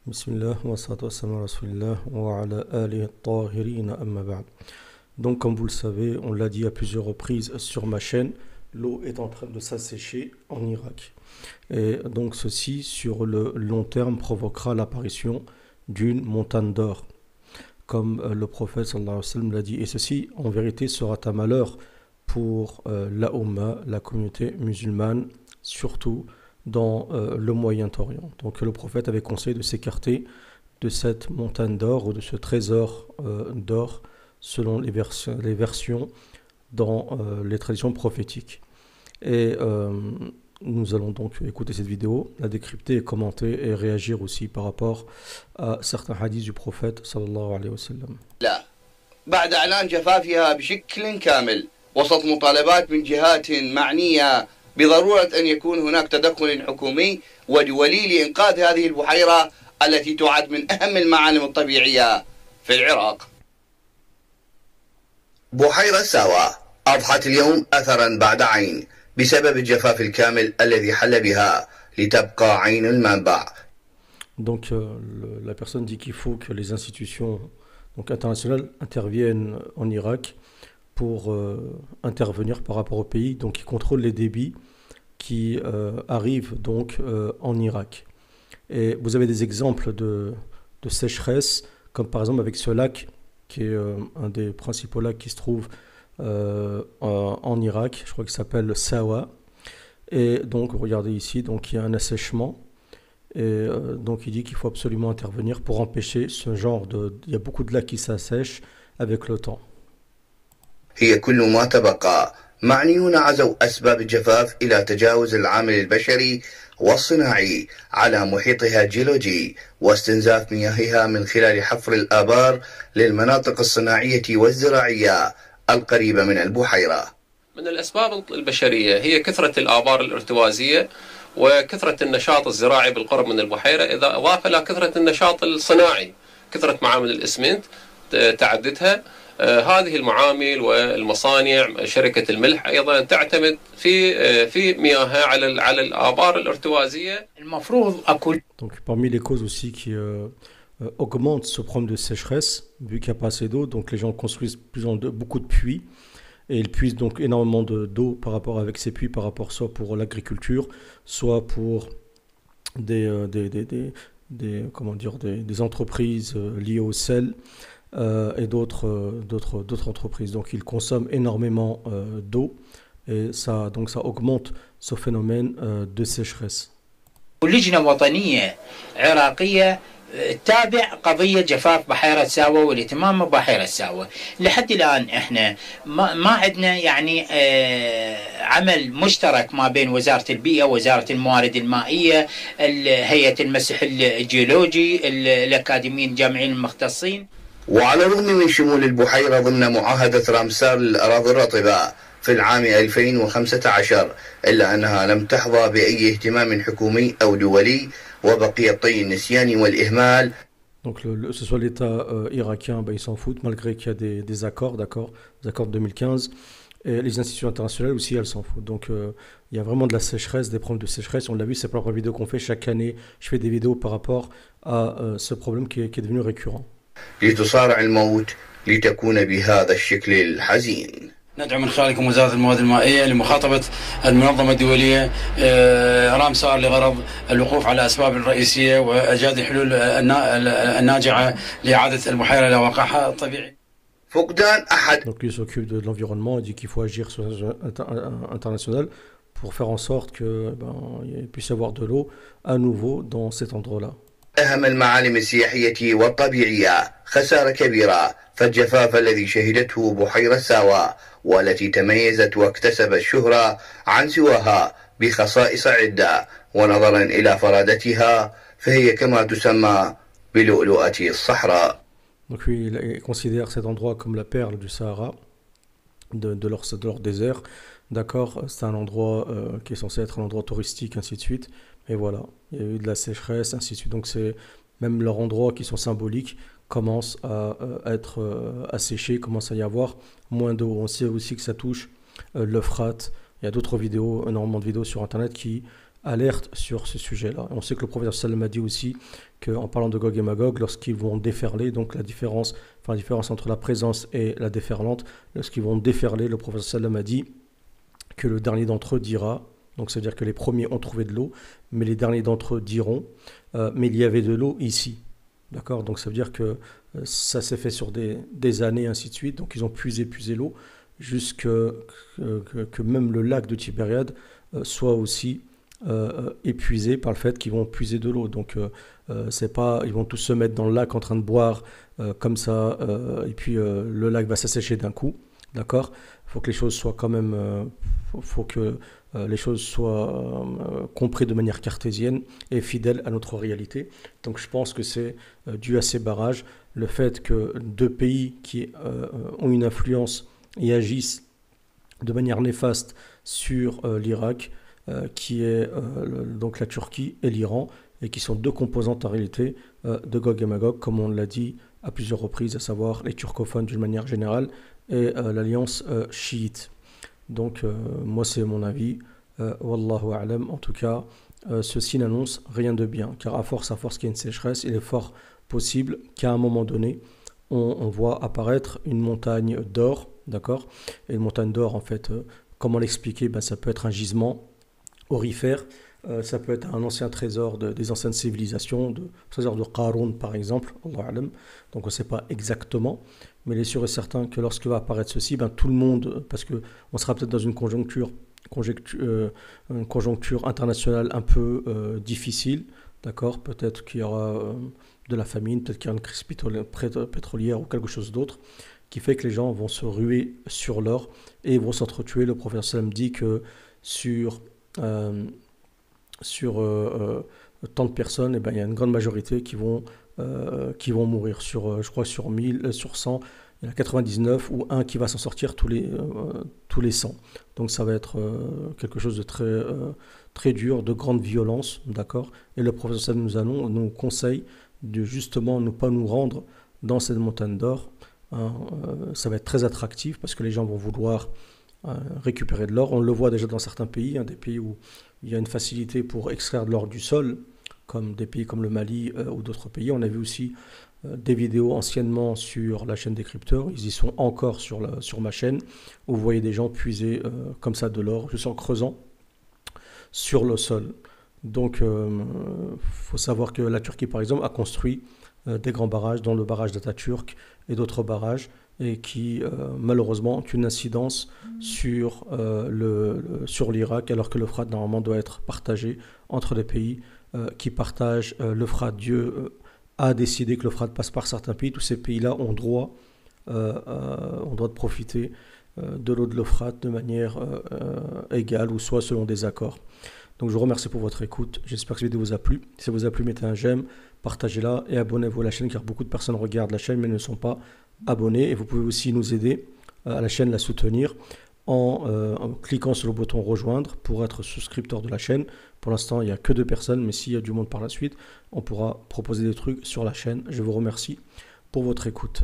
Bismillah, wa salatu wassalamu ala rasulillah, wa ala alihi at-tahirin, amma ba'd. Donc, comme vous le savez, on l'a dit à plusieurs reprises sur ma chaîne, l'eau est en train de s'assécher en Irak. Et donc, ceci, sur le long terme, provoquera l'apparition d'une montagne d'or, comme le prophète sallallahu alayhi wa sallam l'a dit. Et ceci, en vérité, sera un malheur pour la Ummah, la communauté musulmane, surtout dans le Moyen-Orient. Donc le prophète avait conseillé de s'écarter de cette montagne d'or ou de ce trésor d'or selon les versions dans les traditions prophétiques. Et nous allons donc écouter cette vidéo, la décrypter, commenter et réagir aussi par rapport à certains hadiths du prophète sallallahu alayhi wa sallam. لا بعد إعلان جفافها بشكل كامل وسط مطالبات من جهات معنية بضرورة أن يكون هناك تدخل حكومي ودولي لإنقاذ هذه البحيرة التي تعد من أهم المعالم الطبيعية في العراق. بحيرة ساوا أضحت اليوم أثرا بعد عين بسبب الجفاف الكامل الذي حل بها لتبقى عين المنبع. Donc la personne dit qu'il faut que les institutions internationales interviennent en Irak pour intervenir par rapport au pays, donc qui contrôle les débits qui arrivent donc en Irak. Et vous avez des exemples de sécheresse, comme par exemple avec ce lac, qui est un des principaux lacs qui se trouve en Irak, je crois qu'il s'appelle le Sawa. Et donc, regardez ici, donc il y a un assèchement. Et donc, il dit qu'il faut absolument intervenir pour empêcher ce genre de... Il y a beaucoup de lacs qui s'assèchent avec le temps. هي كل ما تبقى معنيون عزوا أسباب الجفاف إلى تجاوز العامل البشري والصناعي على محيطها الجيولوجي واستنزاف مياهها من خلال حفر الآبار للمناطق الصناعية والزراعية القريبة من البحيرة. من الأسباب البشرية هي كثرة الآبار الارتوازية وكثرة النشاط الزراعي بالقرب من البحيرة، إذا أضاف إلى كثرة النشاط الصناعي، كثرة معامل الإسمنت تعددها. هذه المعامل والمصانع شركة الملح أيضا تعتمد في مياهها على الآبار الارتوازية. المفروض أكل. Donc parmi les causes aussi qui augmentent ce problème de sécheresse, vu qu'il n'y a pas assez d'eau, donc les gens construisent beaucoup de puits et ils puisent donc énormément d'eau par rapport avec ces puits, par rapport soit pour l'agriculture, soit pour comment dire, des entreprises liées au sel. Et d'autres entreprises. Donc ils consomment énormément d'eau et ça augmente ce phénomène de sécheresse. لجنة وطنية عراقية تتابع قضية جفاف بحيرة ساوا والاهتمام ببحيرة ساوا. لحد الآن احنا ما عندنا يعني عمل مشترك ما بين وزارة البيئة ووزارة الموارد المائية، هيئة المسح الجيولوجي، الأكاديميين الجامعيين المختصين. وعلى الرغم من شمول البحيرة ضمن معاهدة رامسار للأراضي الرطبة في العام 2015 إلا أنها لم تحظى بأي اهتمام حكومي أو دولي وبقي طي النسيان والإهمال. Donc ce soit l'État irakien, ils s'en foutent malgré qu'il y a des accords, des accords de 2015. Et les institutions internationales aussi, elles s'en foutent. Donc il y a vraiment de la sécheresse, des problèmes de sécheresse. On l'a vu, c'est pas la première vidéo qu'on fait. Chaque année, je fais des vidéos par rapport à ce problème qui est devenu récurrent. لتصارع الموت لتكون بهذا الشكل الحزين. ندعو من خلالكم وزارة الموارد المائية لمخاطبة المنظمة الدولية رامسار لغرض الوقوف على أسباب الرئيسية وإيجاد الحلول الناجعة لإعادة البحيرة إلى واقعها الطبيعي. فقدان أحد. Donc lui s'occupe de l'environnement, il dit qu'il faut agir sur international pour faire en sorte que il puisse y avoir de l'eau à nouveau dans cet endroit-là. أهم المعالم السياحية والطبيعية خسارة كبيرة، فالجفاف الذي شهدته بحيرة ساوا والتي تميزت واكتسبت الشهرة عن سواها بخصائص عدة ونظرا إلى فرادتها فهي كما تسمى بلؤلؤة الصحراء. Donc lui, il considère cet endroit comme la perle du Sahara, de leur désert. D'accord, c'est un endroit qui est censé être un endroit touristique, ainsi de suite. Et voilà, il y a eu de la sécheresse, ainsi de suite. Donc c'est même leurs endroits qui sont symboliques commencent à être asséchés, commence à y avoir moins d'eau. On sait aussi que ça touche l'Euphrate. Il y a d'autres vidéos, énormément de vidéos sur Internet qui alerte sur ce sujet-là. On sait que le prophète sallam a dit aussi qu'en parlant de Gog et Magog, lorsqu'ils vont déferler, donc la différence entre la présence et la déferlante, lorsqu'ils vont déferler, le prophète sallam a dit que le dernier d'entre eux dira, donc ça veut dire que les premiers ont trouvé de l'eau, mais les derniers d'entre eux diront, mais il y avait de l'eau ici. D'accord? Donc ça veut dire que ça s'est fait sur des années, ainsi de suite. Donc ils ont puisé l'eau, jusqu'à que même le lac de Tibériade soit aussi épuisé par le fait qu'ils vont puiser de l'eau. Donc c'est pas, ils vont tous se mettre dans le lac en train de boire comme ça, et puis le lac va s'assécher d'un coup. D'accord? Il faut que les choses soient quand même, faut que les choses soient comprises de manière cartésienne et fidèles à notre réalité. Donc je pense que c'est dû à ces barrages, le fait que deux pays qui ont une influence et agissent de manière néfaste sur l'Irak, qui est donc la Turquie et l'Iran, et qui sont deux composantes en réalité de Gog et Magog, comme on l'a dit à plusieurs reprises, à savoir les turcophones d'une manière générale et l'alliance chiite. Donc moi c'est mon avis, wallahu a'lam. En tout cas, ceci n'annonce rien de bien, car à force qu'il y a une sécheresse, il est fort possible qu'à un moment donné on voit apparaître une montagne d'or, d'accord? Et une montagne d'or, en fait, comment l'expliquer? Ça peut être un gisement aurifère, ça peut être un ancien trésor des anciennes civilisations, trésor de Qarun par exemple, Allah alam. Donc on ne sait pas exactement, mais il est sûr et certain que lorsque va apparaître ceci, tout le monde, parce qu'on sera peut-être dans une conjoncture internationale un peu difficile, d'accord? Peut-être qu'il y aura de la famine, peut-être qu'il y aura une crise pétrolière ou quelque chose d'autre, qui fait que les gens vont se ruer sur l'or et vont s'entretuer. Le prophète sallam dit que sur tant de personnes, il y a une grande majorité qui vont mourir. Je crois sur 1000, sur 100, il y en a 99 ou un qui va s'en sortir tous les 100. Donc ça va être quelque chose de très dur, de grande violence, d'accord? Et le prophète nous conseille de justement ne pas nous rendre dans cette montagne d'or. Ça va être très attractif parce que les gens vont vouloir récupérer de l'or. On le voit déjà dans certains pays, des pays où il y a une facilité pour extraire de l'or du sol, comme des pays comme le Mali ou d'autres pays. On a vu aussi des vidéos anciennement sur la chaîne des crypteurs, ils y sont encore sur ma chaîne, où vous voyez des gens puiser comme ça de l'or, juste en creusant sur le sol. Donc faut savoir que la Turquie par exemple a construit des grands barrages, dont le barrage d'Atatürk et d'autres barrages, et qui malheureusement ont une incidence sur l'Irak, alors que l'Euphrate normalement doit être partagé entre les pays qui partagent l'Euphrate. Dieu a décidé que l'Euphrate passe par certains pays. Tous ces pays-là ont droit de profiter de l'eau de l'Euphrate de manière égale ou soit selon des accords. Donc je vous remercie pour votre écoute. J'espère que cette vidéo vous a plu. Si ça vous a plu, mettez un j'aime, partagez-la et abonnez-vous à la chaîne, car beaucoup de personnes regardent la chaîne mais ne sont pas abonnés. Et vous pouvez aussi nous aider à la chaîne, la soutenir en cliquant sur le bouton rejoindre pour être souscripteur de la chaîne. Pour l'instant, il n'y a que 2 personnes, mais s'il y a du monde par la suite, on pourra proposer des trucs sur la chaîne. Je vous remercie pour votre écoute.